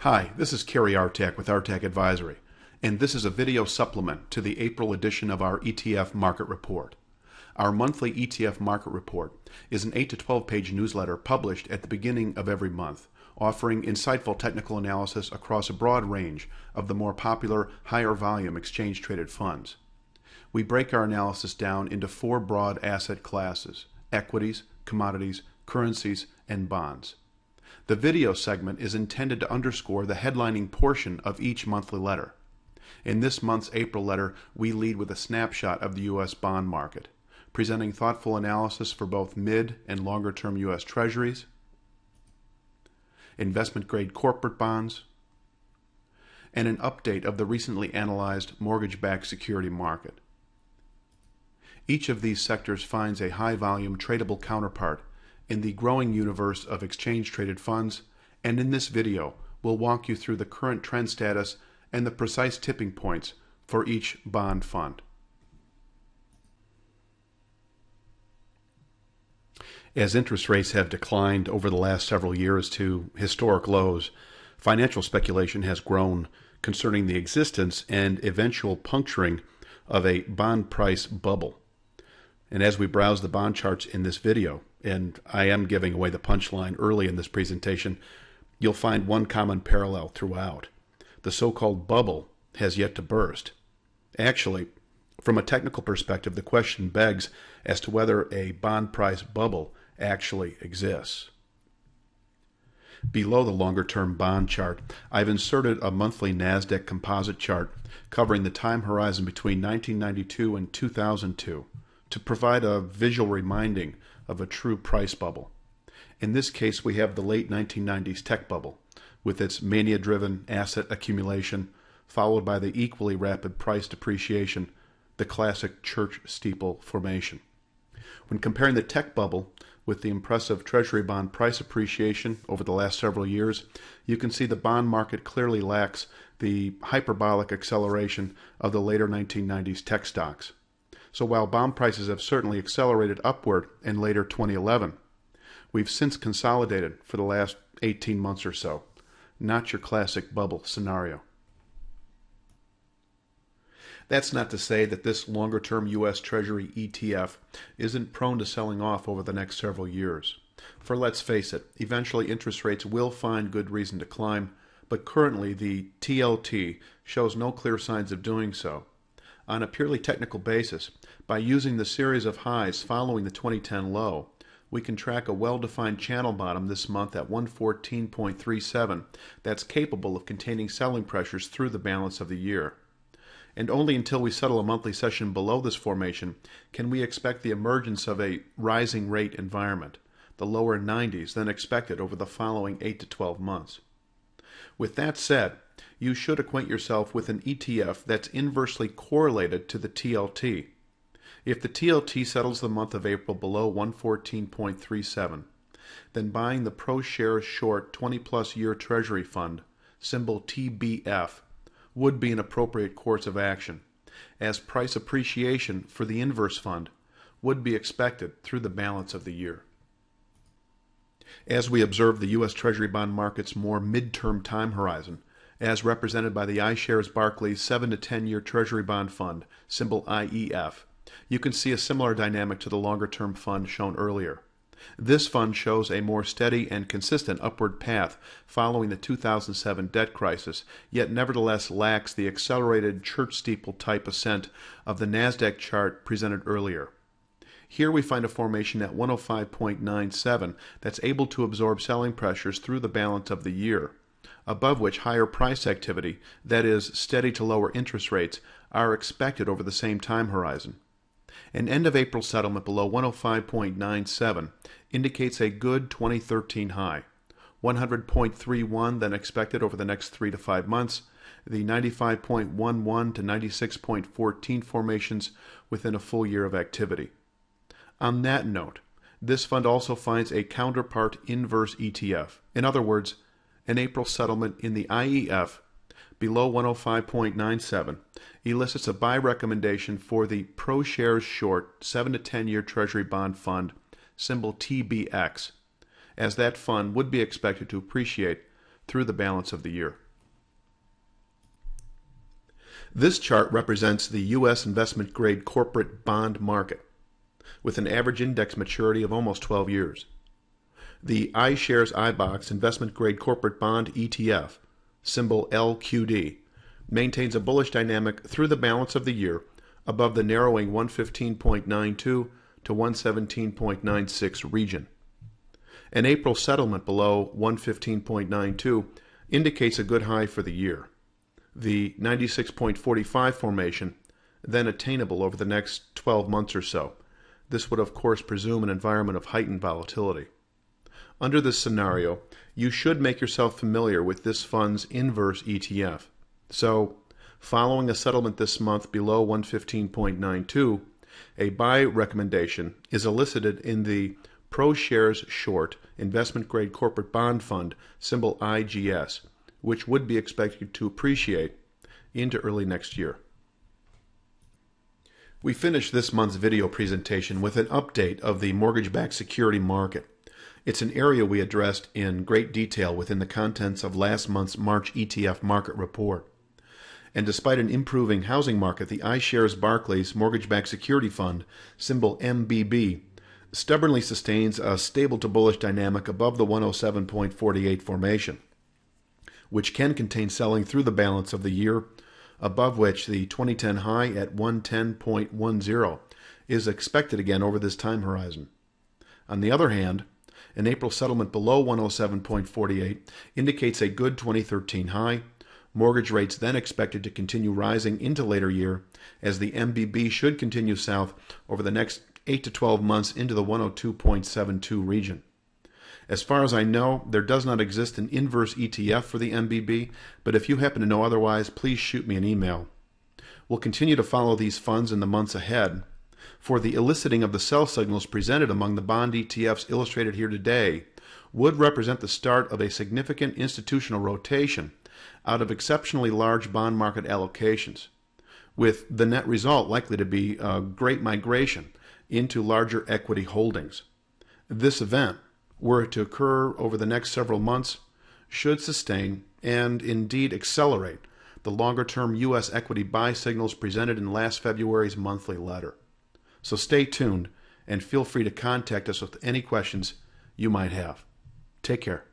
Hi, this is Kerry Artak with Artak Advisory, and this is a video supplement to the April edition of our ETF Market Report. Our monthly ETF Market Report is an 8 to 12 page newsletter published at the beginning of every month, offering insightful technical analysis across a broad range of the more popular, higher volume exchange-traded funds. We break our analysis down into four broad asset classes: equities, commodities, currencies, and bonds. The video segment is intended to underscore the headlining portion of each monthly letter. In this month's April letter, we lead with a snapshot of the U.S. bond market, presenting thoughtful analysis for both mid and longer-term U.S. Treasuries, investment-grade corporate bonds, and an update of the recently analyzed mortgage-backed security market. Each of these sectors finds a high-volume tradable counterpart in the growing universe of exchange-traded funds, and in this video, we'll walk you through the current trend status and the precise tipping points for each bond fund. As interest rates have declined over the last several years to historic lows, financial speculation has grown concerning the existence and eventual puncturing of a bond price bubble. And as we browse the bond charts in this video, and I am giving away the punchline early in this presentation, you'll find one common parallel throughout. The so-called bubble has yet to burst. Actually, from a technical perspective, the question begs as to whether a bond price bubble actually exists. Below the longer-term bond chart, I've inserted a monthly NASDAQ composite chart covering the time horizon between 1992 and 2002 to provide a visual reminding of a true price bubble. In this case, we have the late 1990s tech bubble, with its mania-driven asset accumulation, followed by the equally rapid price depreciation, the classic church steeple formation. When comparing the tech bubble with the impressive Treasury bond price appreciation over the last several years, you can see the bond market clearly lacks the hyperbolic acceleration of the later 1990s tech stocks. So while bond prices have certainly accelerated upward in later 2011, we've since consolidated for the last 18 months or so. Not your classic bubble scenario. That's not to say that this longer-term U.S. Treasury ETF isn't prone to selling off over the next several years. For let's face it, eventually interest rates will find good reason to climb, but currently the TLT shows no clear signs of doing so. On a purely technical basis, by using the series of highs following the 2010 low, we can track a well-defined channel bottom this month at 114.37 that's capable of containing selling pressures through the balance of the year. And only until we settle a monthly session below this formation can we expect the emergence of a rising rate environment, the lower 90s than expected over the following 8 to 12 months. With that said, you should acquaint yourself with an ETF that's inversely correlated to the TLT. If the TLT settles the month of April below 114.37, then buying the ProShares Short 20-plus year Treasury Fund, symbol TBF, would be an appropriate course of action, as price appreciation for the inverse fund would be expected through the balance of the year. As we observe the U.S. Treasury bond market's more midterm time horizon, as represented by the iShares Barclays 7 to 10 year Treasury Bond Fund, symbol IEF, you can see a similar dynamic to the longer-term fund shown earlier. This fund shows a more steady and consistent upward path following the 2007 debt crisis, yet nevertheless lacks the accelerated church steeple type ascent of the NASDAQ chart presented earlier. Here we find a formation at 105.97 that's able to absorb selling pressures through the balance of the year, above which higher price activity, that is, steady to lower interest rates, are expected over the same time horizon. An end-of-April settlement below 105.97 indicates a good 2013 high, 100.31 then expected over the next 3 to 5 months, the 95.11 to 96.14 formations within a full year of activity. On that note, this fund also finds a counterpart inverse ETF. In other words, an April settlement in the IEF below 105.97 elicits a buy recommendation for the ProShares Short 7 to 10 year Treasury Bond Fund, symbol TBX, as that fund would be expected to appreciate through the balance of the year. This chart represents the U.S. investment-grade corporate bond market, with an average index maturity of almost 12 years. The iShares iBoxx investment-grade corporate bond ETF, symbol LQD, maintains a bullish dynamic through the balance of the year above the narrowing 115.92 to 117.96 region. An April settlement below 115.92 indicates a good high for the year. The 96.45 formation, then attainable over the next 12 months or so. This would of course presume an environment of heightened volatility. Under this scenario, you should make yourself familiar with this fund's inverse ETF. So, following a settlement this month below 115.92, a buy recommendation is elicited in the ProShares Short Investment Grade Corporate Bond Fund, symbol IGS, which would be expected to appreciate into early next year. We finished this month's video presentation with an update of the mortgage-backed security market. It's an area we addressed in great detail within the contents of last month's March ETF market report. And despite an improving housing market, the iShares Barclays Mortgage-Backed Security Fund, symbol MBB, stubbornly sustains a stable to bullish dynamic above the 107.48 formation, which can contain selling through the balance of the year, above which the 2010 high at 110.10 is expected again over this time horizon. On the other hand, an April settlement below 107.48 indicates a good 2013 high. Mortgage rates then expected to continue rising into later year, as the MBB should continue south over the next 8 to 12 months into the 102.72 region. As far as I know, there does not exist an inverse ETF for the MBB, but if you happen to know otherwise, please shoot me an email. We'll continue to follow these funds in the months ahead. For the eliciting of the sell signals presented among the bond ETFs illustrated here today would represent the start of a significant institutional rotation out of exceptionally large bond market allocations, with the net result likely to be a great migration into larger equity holdings. This event, were it to occur over the next several months, should sustain and indeed accelerate the longer-term U.S. equity buy signals presented in last February's monthly letter. So stay tuned and feel free to contact us with any questions you might have. Take care.